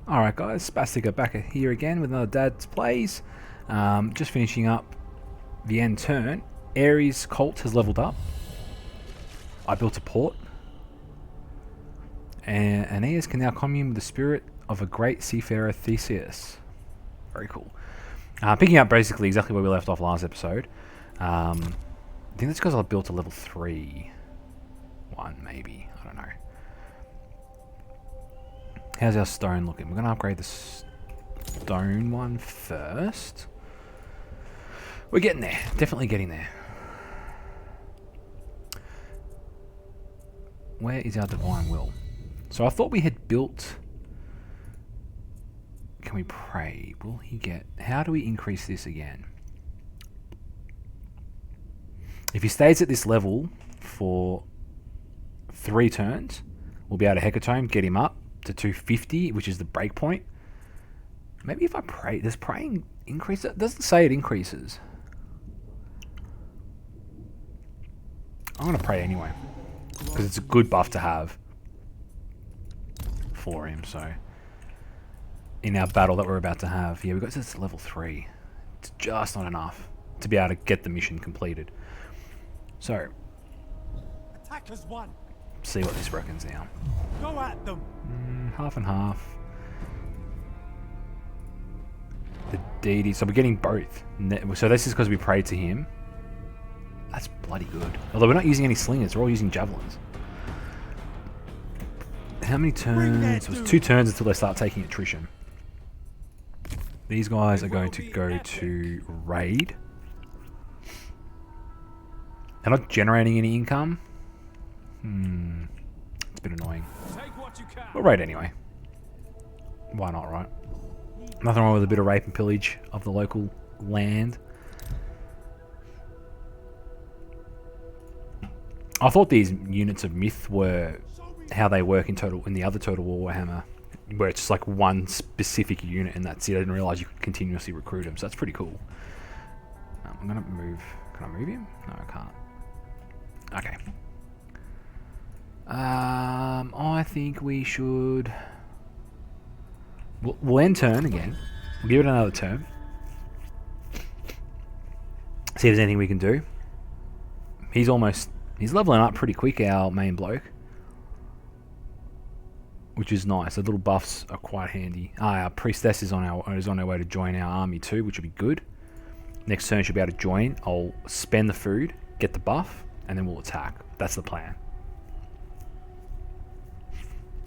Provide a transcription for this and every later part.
Alright guys, Spastica back here again with another Dad's Plays. Just finishing up the end turn. Ares Colt has leveled up. I built a port. And Aeneas can now commune with the spirit of a great seafarer Theseus. Very cool. Picking up basically exactly where we left off last episode. I think that's because I built a level 3 one, maybe. I don't know. How's our stone looking? We're going to upgrade the stone one first. We're getting there. Definitely getting there. Where is our divine will? So I thought we had built... Can we pray? Will he get... How do we increase this again? If he stays at this level for 3 turns, we'll be able to Hecatome, get him up to 250, which is the break point. Maybe if I pray... Does praying increase it? It doesn't say it increases. I'm going to pray anyway. Because it's a good buff to have for him, so... In our battle that we're about to have. Yeah, we got to this level 3. It's just not enough to be able to get the mission completed. So... Attackers won. See what this reckons now. Go at them. Half and half. The deity. So we're getting both. So this is because we prayed to him. That's bloody good. Although we're not using any slingers. We're all using javelins. How many turns? It was 2 turns until they start taking attrition. These guys are going to go to raid. They're not generating any income. It's a bit annoying. We'll raid anyway. Why not, right? Nothing wrong with a bit of rape and pillage of the local land. I thought these units of myth were how they work in the other Total War Warhammer, where it's just like one specific unit and that's it. I didn't realise you could continuously recruit them, so that's pretty cool. I'm gonna move. Can I move him? No, I can't. Okay. I think we should... We'll end turn again. We'll give it another turn. See if there's anything we can do. He's leveling up pretty quick, our main bloke. Which is nice. The little buffs are quite handy. Our priestess is on her way to join our army too, which will be good. Next turn she'll be able to join. I'll spend the food, get the buff, and then we'll attack. That's the plan.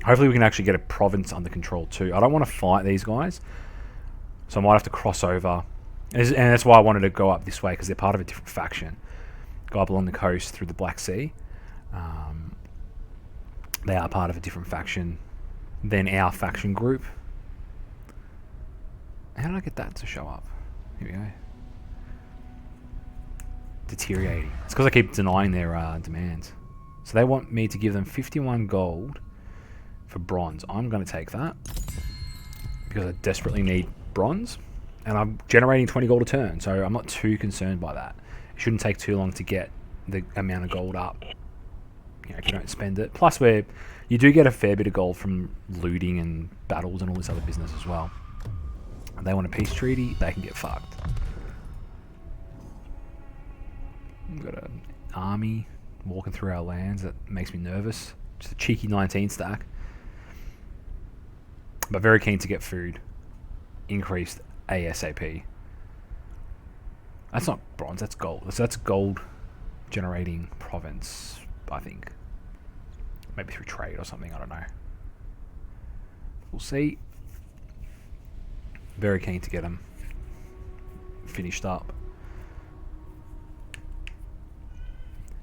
Hopefully we can actually get a province under control too. I don't want to fight these guys, so I might have to cross over. And that's why I wanted to go up this way, because they're part of a different faction. Go up along the coast through the Black Sea. They are part of a different faction than our faction group. How did I get that to show up? Here we go. Deteriorating. It's because I keep denying their demands. So they want me to give them 51 gold for bronze. I'm going to take that because I desperately need bronze, and I'm generating 20 gold a turn, so I'm not too concerned by that. It shouldn't take too long to get the amount of gold up, you know, if you don't spend it. Plus, you do get a fair bit of gold from looting and battles and all this other business as well. If they want a peace treaty, they can get fucked. We've got an army walking through our lands that makes me nervous. Just a cheeky 19 stack. But very keen to get food increased ASAP. That's not bronze, that's gold. So that's gold generating province, I think. Maybe through trade or something, I don't know. We'll see. Very keen to get them finished up.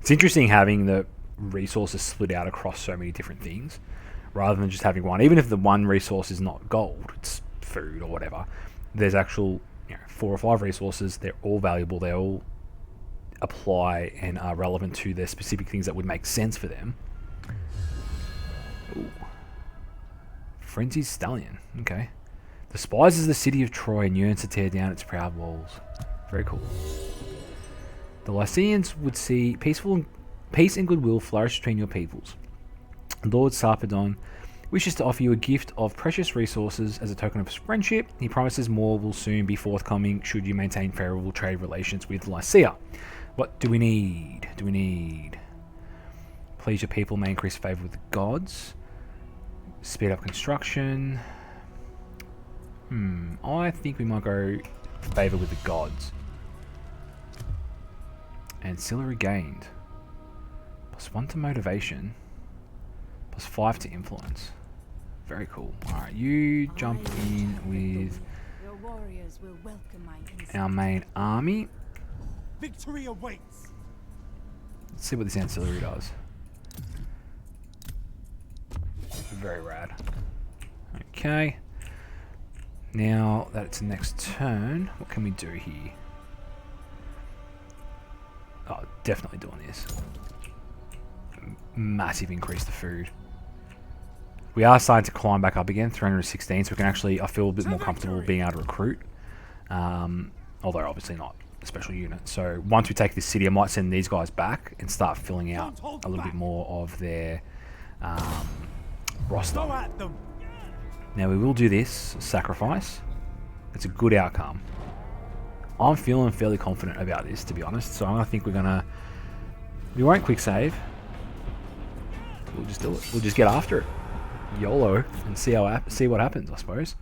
It's interesting having the resources split out across so many different things, rather than just having one. Even if the one resource is not gold, it's food or whatever, there's actual 4 or 5 resources. They're all valuable. They all apply and are relevant to their specific things that would make sense for them. Ooh. Frenzied Stallion. Okay. Despises the city of Troy and yearns to tear down its proud walls. Very cool. The Lycians would see peace and goodwill flourish between your peoples. Lord Sarpedon wishes to offer you a gift of precious resources as a token of his friendship. He promises more will soon be forthcoming should you maintain favorable trade relations with Lycia. What do we need? Please your people may increase favor with the gods. Speed up construction. I think we might go favor with the gods. Ancillary gained. +1 to motivation. +5 to influence. Very cool. Alright, you jump in with Your warriors will welcome my our main army. Victory awaits. Let's see what this ancillary does. Very rad. Okay. Now that it's next turn, what can we do here? Oh, definitely doing this. Massive increase to food. We are starting to climb back up again, 316, so we can actually, I feel a bit more comfortable being able to recruit. Although obviously not a special unit. So once we take this city, I might send these guys back and start filling out a little bit more of their roster. Go at them. Now we will do this sacrifice. It's a good outcome. I'm feeling fairly confident about this, to be honest. So I think we won't quick save. We'll just do it. We'll just get after it, YOLO, and see what happens, I suppose.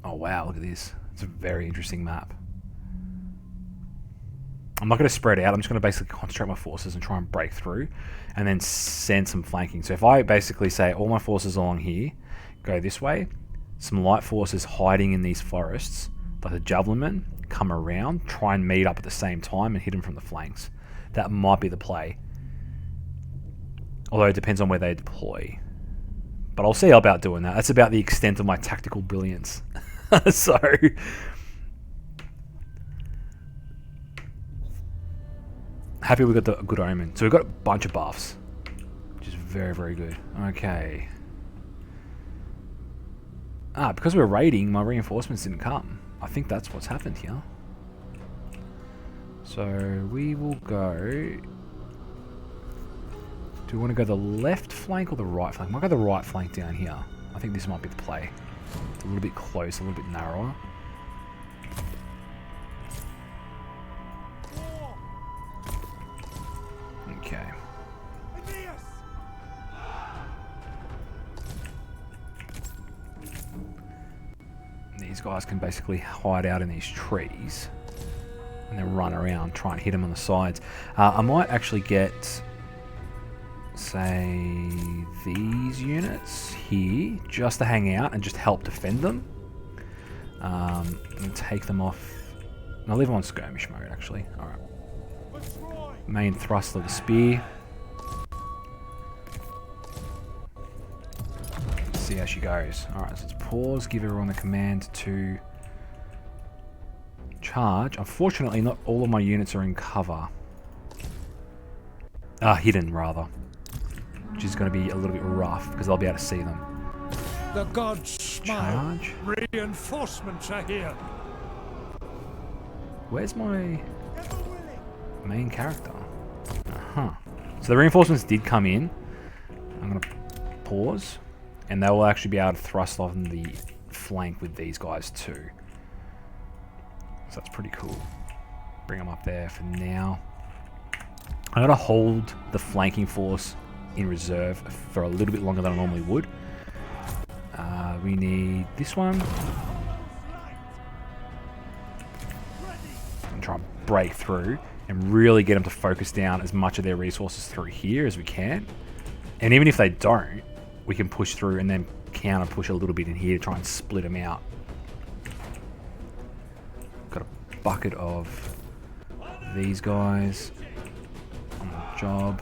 Oh wow, look at this. It's a very interesting map. I'm not going to spread out. I'm just going to basically concentrate my forces and try and break through and then send some flanking. So if I basically say all my forces along here go this way, some light forces hiding in these forests, like the javelinmen, come around, try and meet up at the same time and hit them from the flanks. That might be the play. Although it depends on where they deploy. But I'll see about doing that. That's about the extent of my tactical brilliance. So... happy we got the good omen. So we've got a bunch of buffs, which is very, very good. Okay. Because we're raiding, my reinforcements didn't come. I think that's what's happened here. So we will go... do we want to go the left flank or the right flank? I might go the right flank down here. I think this might be the play. It's a little bit close, a little bit narrower. Okay. Aeneas. These guys can basically hide out in these trees and then run around, try and hit them on the sides. I might actually get, say, these units here just to hang out and just help defend them. And take them off. I'll leave them on skirmish mode, actually. Alright. Main thrust of the spear. Let's see how she goes. Alright, so let's pause, give everyone the command to charge. Unfortunately, not all of my units are in cover. Hidden, rather. Which is going to be a little bit rough, because I'll be able to see them. The gods smile. Charge. Reinforcements are here. Where's my main character? So the reinforcements did come in. I'm going to pause. And they will actually be able to thrust on the flank with these guys too. So that's pretty cool. Bring them up there for now. I'm going to hold the flanking force in reserve for a little bit longer than I normally would. We need this one. And try and break through and really get them to focus down as much of their resources through here as we can. And even if they don't, we can push through and then counter push a little bit in here to try and split them out. Got a bucket of these guys on the job.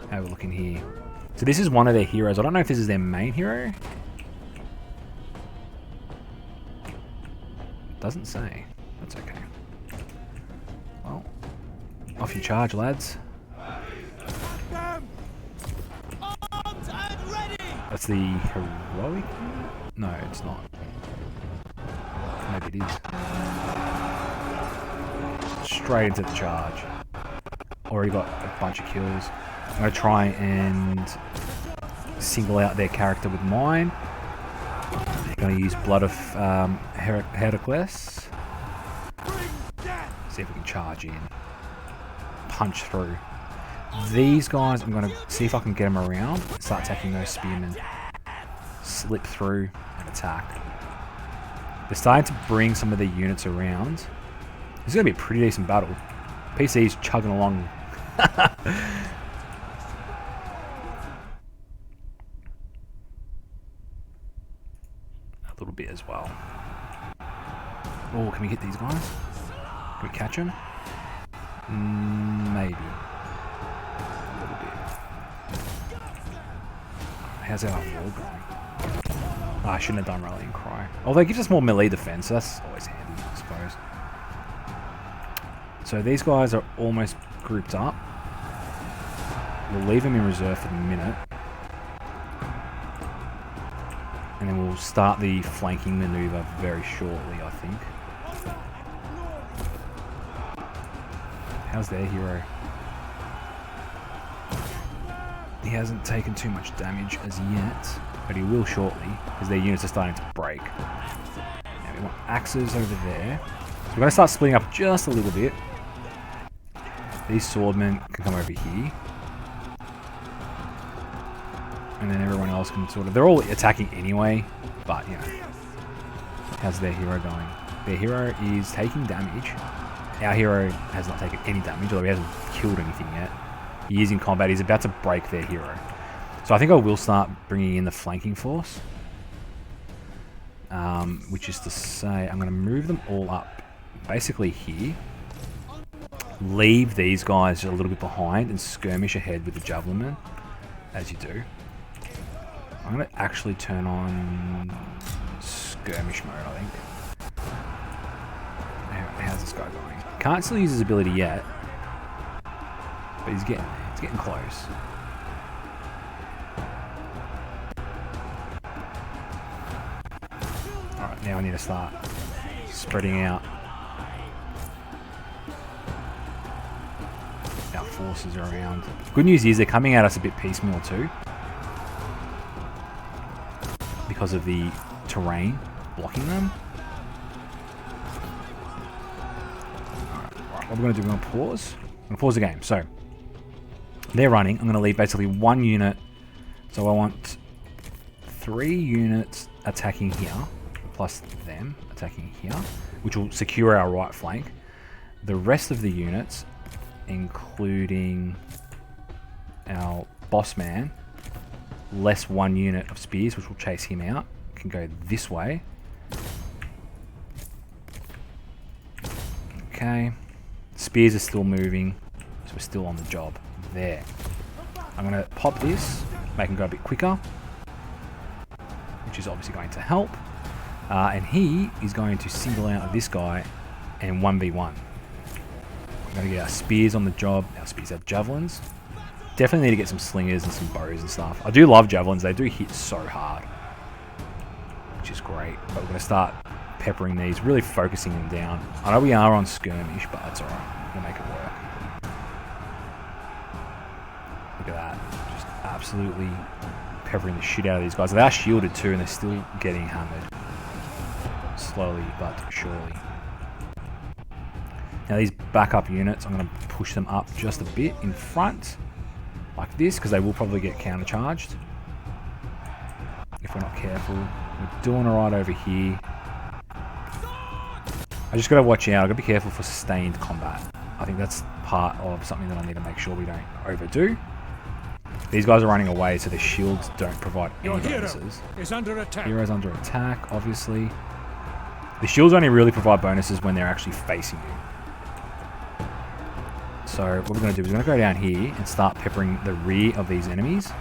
How are we looking here? So this is one of their heroes. I don't know if this is their main hero. Doesn't say. That's okay. Well, off you charge, lads. That's the heroic? No, it's not. Maybe it is. straight into the charge. Already got a bunch of kills. I'm going to try and single out their character with mine. I'm going to use Blood of Heracles. See if we can charge in. Punch through. These guys, I'm going to see if I can get them around. Start attacking those spearmen. Slip through and attack. They're starting to bring some of the units around. This is going to be a pretty decent battle. PC's chugging along. A little bit as well. Oh, can we hit these guys? Can we catch them? Maybe. A little bit. How's our wall going? Oh, I shouldn't have done Rallying Cry. Although it gives us more melee defense, so that's always handy, I suppose. So these guys are almost grouped up. We'll leave them in reserve for the minute. And then we'll start the flanking maneuver very shortly, I think. How's their hero? He hasn't taken too much damage as yet, but he will shortly, because their units are starting to break. Now we want axes over there. So we're going to start splitting up just a little bit. These swordmen can come over here. And then everyone else can sort of... They're all attacking anyway, but, you know. How's their hero going? Their hero is taking damage. Our hero has not taken any damage, although he hasn't killed anything yet. He is in combat. He's about to break their hero. So I think I will start bringing in the flanking force. Which is to say, I'm going to move them all up basically here. Leave these guys a little bit behind and skirmish ahead with the javelin men, as you do. I'm going to actually turn on skirmish mode, I think. How's this guy going? Can't still use his ability yet, but he's getting there. It's getting close. Alright, now I need to start spreading out our forces around. Good news is they're coming at us a bit piecemeal too, because of the terrain blocking them. Alright, what we're going to do, we're going to pause. I'm going to pause the game. So, they're running. I'm going to leave basically one unit. So I want 3 units attacking here, plus them attacking here, which will secure our right flank. The rest of the units, including our boss man, less 1 unit of spears, which will chase him out, can go this way. Okay. Spears are still moving, so we're still on the job. There. I'm going to pop this, make him go a bit quicker, which is obviously going to help. And he is going to single out this guy and 1v1. We're going to get our spears on the job. Our spears have javelins. Definitely need to get some slingers and some bows and stuff. I do love javelins. They do hit so hard, which is great. But we're going to start peppering these, really focusing them down. I know we are on skirmish, but that's alright. We'll make it work. Look at that. Just absolutely peppering the shit out of these guys. They are shielded too, and they're still getting hammered. Slowly but surely. Now these backup units, I'm going to push them up just a bit in front, like this, because they will probably get countercharged if we're not careful. We're doing alright over here. I just got to watch out. I've got to be careful for sustained combat. I think that's part of something that I need to make sure we don't overdo. These guys are running away, so their shields don't provide any bonuses. Is under attack. Hero's under attack, obviously. The shields only really provide bonuses when they're actually facing you. So what we're going to do is we're going to go down here and start peppering the rear of these enemies.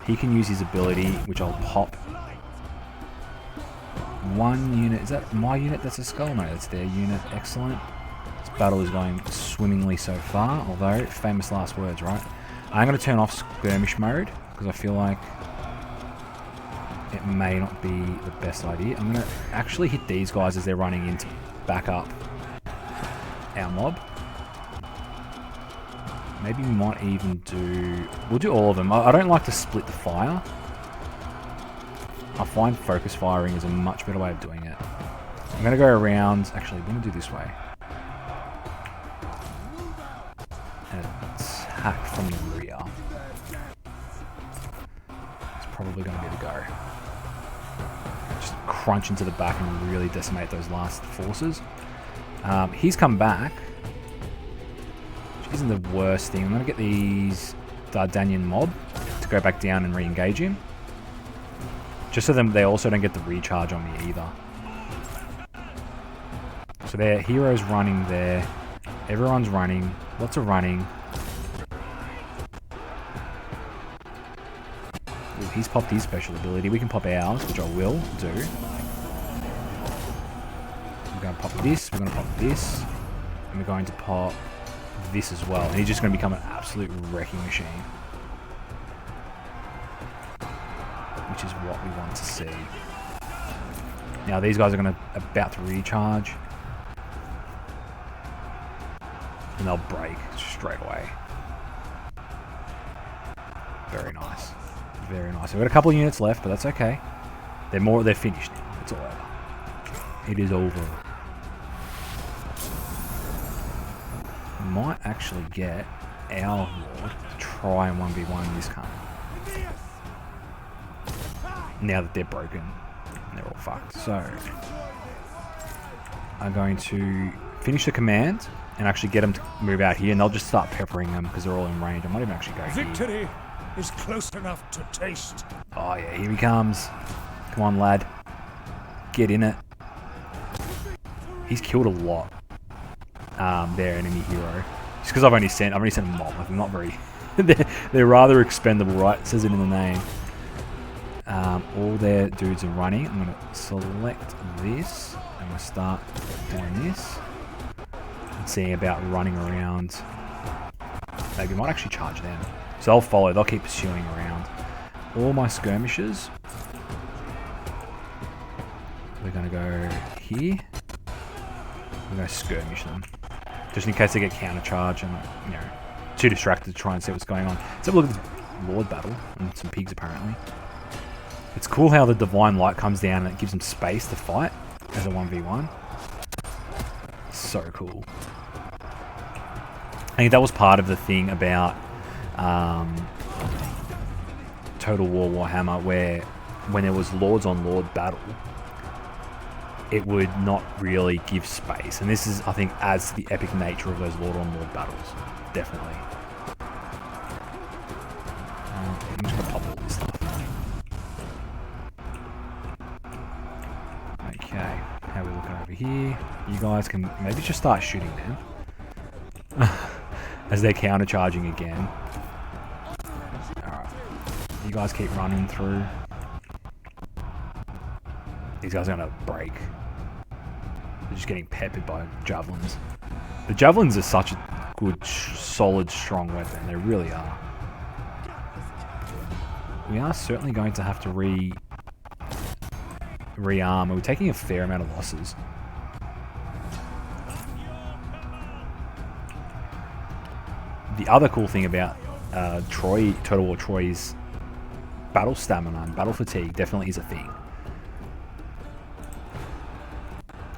He can use his ability, which I'll pop. 1 unit. Is that my unit that's a skull? No, that's their unit. Excellent. This battle is going swimmingly so far, although famous last words, right? I'm going to turn off skirmish mode because I feel like it may not be the best idea. I'm going to actually hit these guys as they're running into back up. our mob. Maybe we might even do... We'll do all of them. I don't like to split the fire. I find focus firing is a much better way of doing it. I'm going to go around... Actually, I'm going to do this way. And attack from the rear. It's probably going to be the go. Just crunch into the back and really decimate those last forces. He's come back. Which isn't the worst thing. I'm going to get these Dardanian mob to go back down and re-engage him. Just so they also don't get the recharge on me either. So their hero's running there. Everyone's running. Lots of running. Ooh, he's popped his special ability. We can pop ours, which I will do. We're going to pop this. We're going to pop this. And we're going to pop this as well. And he's just going to become an absolute wrecking machine. Which is what we want to see. Now these guys are about to recharge. And they'll break straight away. Very nice. Very nice. We've got a couple of units left, but that's okay. They're finished now. It's all over. It is over. We might actually get our Lord to try and 1v1 this cunt. Now that they're broken, they're all fucked. So, I'm going to finish the command and actually get them to move out here, and they'll just start peppering them because they're all in range. I might even actually go here. Victory is close enough to taste. Oh yeah, here he comes. Come on, lad. Get in it. He's killed a lot. Their enemy hero. Just because I've only sent a mob. Like, I'm not very... they're rather expendable, right? It says it in the name. All their dudes are running. I'm going to select this. I'm going to start doing this. And see about running around. Maybe I might actually charge them. So they'll follow. They'll keep pursuing around. All my skirmishers. We're going to go here. We're going to skirmish them. Just in case they get countercharged and, you know, too distracted to try and see what's going on. Let's have a look at the Lord battle. And some pigs, apparently. It's cool how the Divine Light comes down and it gives them space to fight as a 1v1. So cool. I think that was part of the thing about Total War Warhammer, where when there was Lords on Lord battle, it would not really give space. And this is, I think, adds to the epic nature of those Lord on Lord battles. Definitely. I'm just going to pop all this stuff. Okay, how are we looking over here? You guys can maybe just start shooting them. As they're countercharging again. Alright. You guys keep running through. These guys are going to break. They're just getting peppered by javelins. The javelins are such a good, solid, strong weapon. They really are. We are certainly going to have to rearm. We're taking a fair amount of losses. The other cool thing about Total War Troy's battle stamina and battle fatigue definitely is a thing.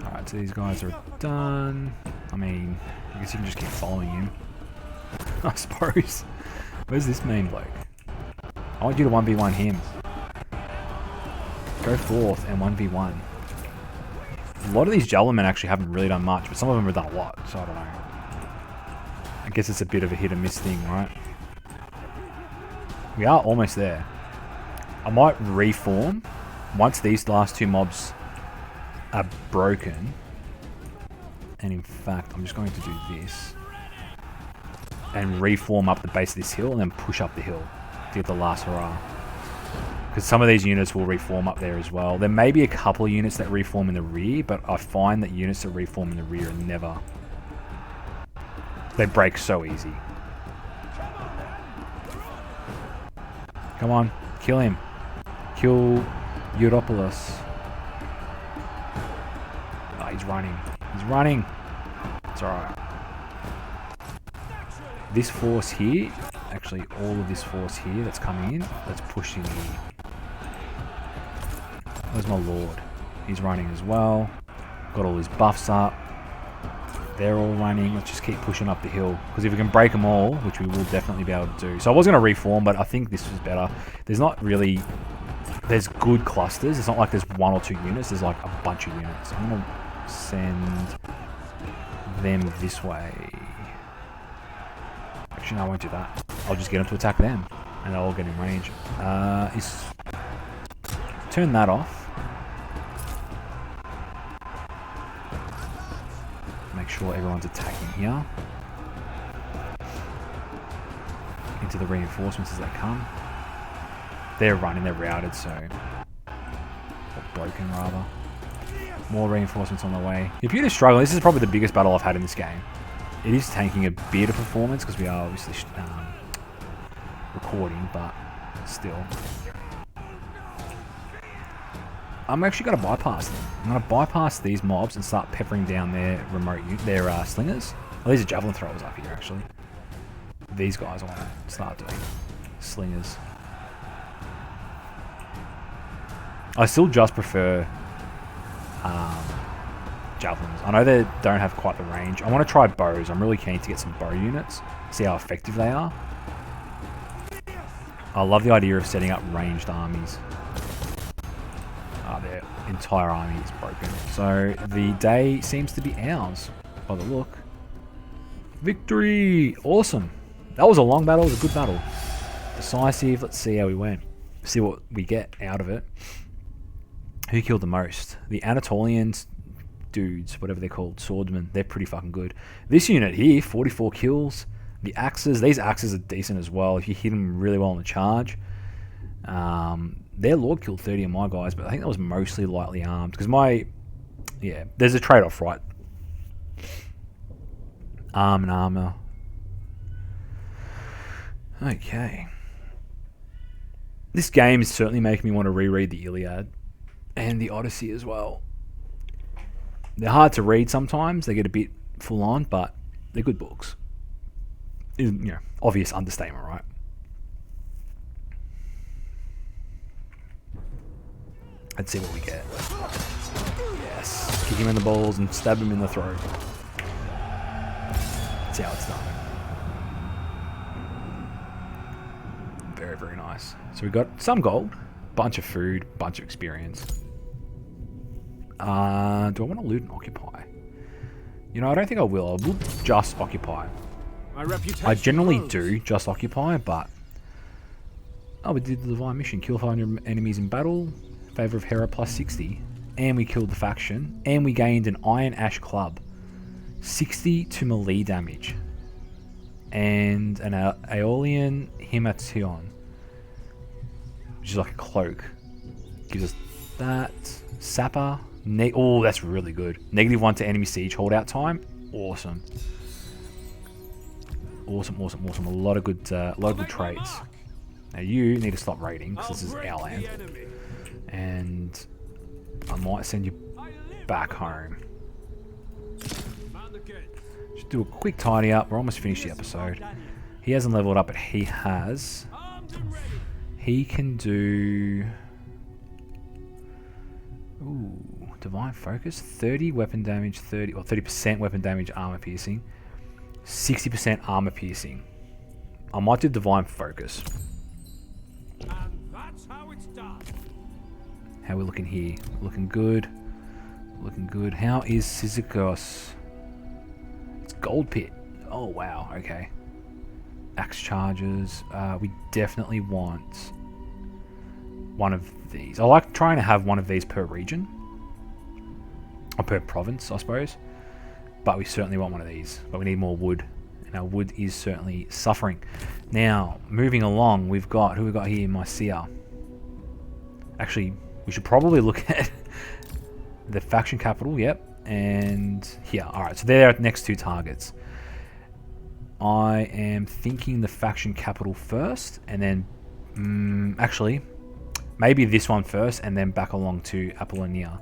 Alright, so these guys are done. I mean, I guess you can just keep following him. I suppose. Where's this main bloke? I want you to 1v1 him. Go forth and 1v1. A lot of these Javelin actually haven't really done much, but some of them have done a lot, so I don't know. I guess it's a bit of a hit and miss thing, right? We are almost there. I might reform once these last two mobs are broken. And in fact, I'm just going to do this. And reform up the base of this hill and then push up the hill to get the last hurrah. Because some of these units will reform up there as well. There may be a couple of units that reform in the rear, but I find that units that reform in the rear are never... They break so easy. Come on, kill him. Kill Europolus. Oh, he's running. He's running. It's alright. this force here, actually all of this force here that's coming in, let's push in here. Where's my lord? He's running as well. Got all his buffs up. They're all running. Let's just keep pushing up the hill. Because if we can break them all, which we will definitely be able to do. So I was going to reform, but I think this is better. There's not really... There's good clusters. It's not like there's 1 or 2 units. There's like a bunch of units. I'm going to send them this way. Actually, no, I won't do that. I'll just get them to attack them. And they'll all get in range. Turn that off. Make sure everyone's attacking here. Into the reinforcements as they come. They're running, they're routed, so... Or broken, rather. More reinforcements on the way. If you're struggling, this is probably the biggest battle I've had in this game. It is tanking a bit of performance, because we are obviously recording, but still. I'm actually going to bypass them. I'm going to bypass these mobs and start peppering down their slingers. Oh, these are javelin throwers up here, actually. These guys I want to start doing. Slingers. I still just prefer javelins. I know they don't have quite the range. I want to try bows. I'm really keen to get some bow units. See how effective they are. I love the idea of setting up ranged armies. Their entire army is broken. So the day seems to be ours by the look. Victory! Awesome. That was a long battle. It was a good battle. Decisive. Let's see how we went. See what we get out of it. Who killed the most? The Anatolian dudes, whatever they're called, swordsmen. They're pretty fucking good. This unit here, 44 kills. The axes. These axes are decent as well if you hit them really well on the charge. Their lord killed 30 of my guys, but I think that was mostly lightly armed. Because there's a trade-off, right? Arm and armor. Okay. This game is certainly making me want to reread the Iliad and the Odyssey as well. They're hard to read sometimes. They get a bit full on, but they're good books. Obvious understatement, right? Let's see what we get. Yes. Kick him in the balls and stab him in the throat. That's how it's done. Very, very nice. So we got some gold, bunch of food, bunch of experience. Do I want to loot and occupy? I don't think I will. I will just occupy. I generally do just occupy, but... Oh, we did the divine mission. Kill 500 enemies in battle. Favor of Hera plus 60, and we killed the faction, and we gained an Iron Ash Club, 60 to melee damage, and an Aeolian Himation, which is like a cloak. Gives us that. Sapper. Oh, that's really good. -1 to enemy siege holdout time. Awesome. Awesome. A lot of good traits. Now you need to stop raiding because this is our land. And I might send you back home. Just do a quick tidy up. We're almost finished the episode. He hasn't leveled up, but he has. He can do... Ooh, Divine Focus. 30 weapon damage, 30% weapon damage, armor piercing. 60% armor piercing. I might do Divine Focus. How are we looking here? Looking good. Looking good. How is Sisyphos? It's Gold Pit. Oh, wow. Okay. Axe charges. We definitely want one of these. I like trying to have one of these per region. Or per province, I suppose. But we certainly want one of these. But we need more wood. And our wood is certainly suffering. Now, moving along, we've got... Who we got here? Mycia. Actually... We should probably look at the faction capital, yep, and here. Alright, so they're our next two targets. I am thinking the faction capital first, and then, actually, maybe this one first, and then back along to Apollonia.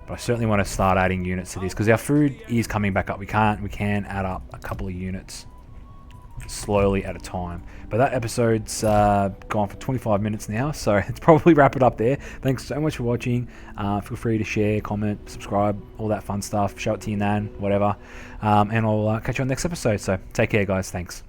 But I certainly want to start adding units to this, because our food is coming back up. We can add up a couple of units. slowly at a time. But that episode's gone for 25 minutes now, so it's probably wrap it up there. Thanks so much for watching. Feel free to share, comment, subscribe, all that fun stuff. Show it to your nan, whatever. And I'll catch you on the next episode. So take care, guys. Thanks.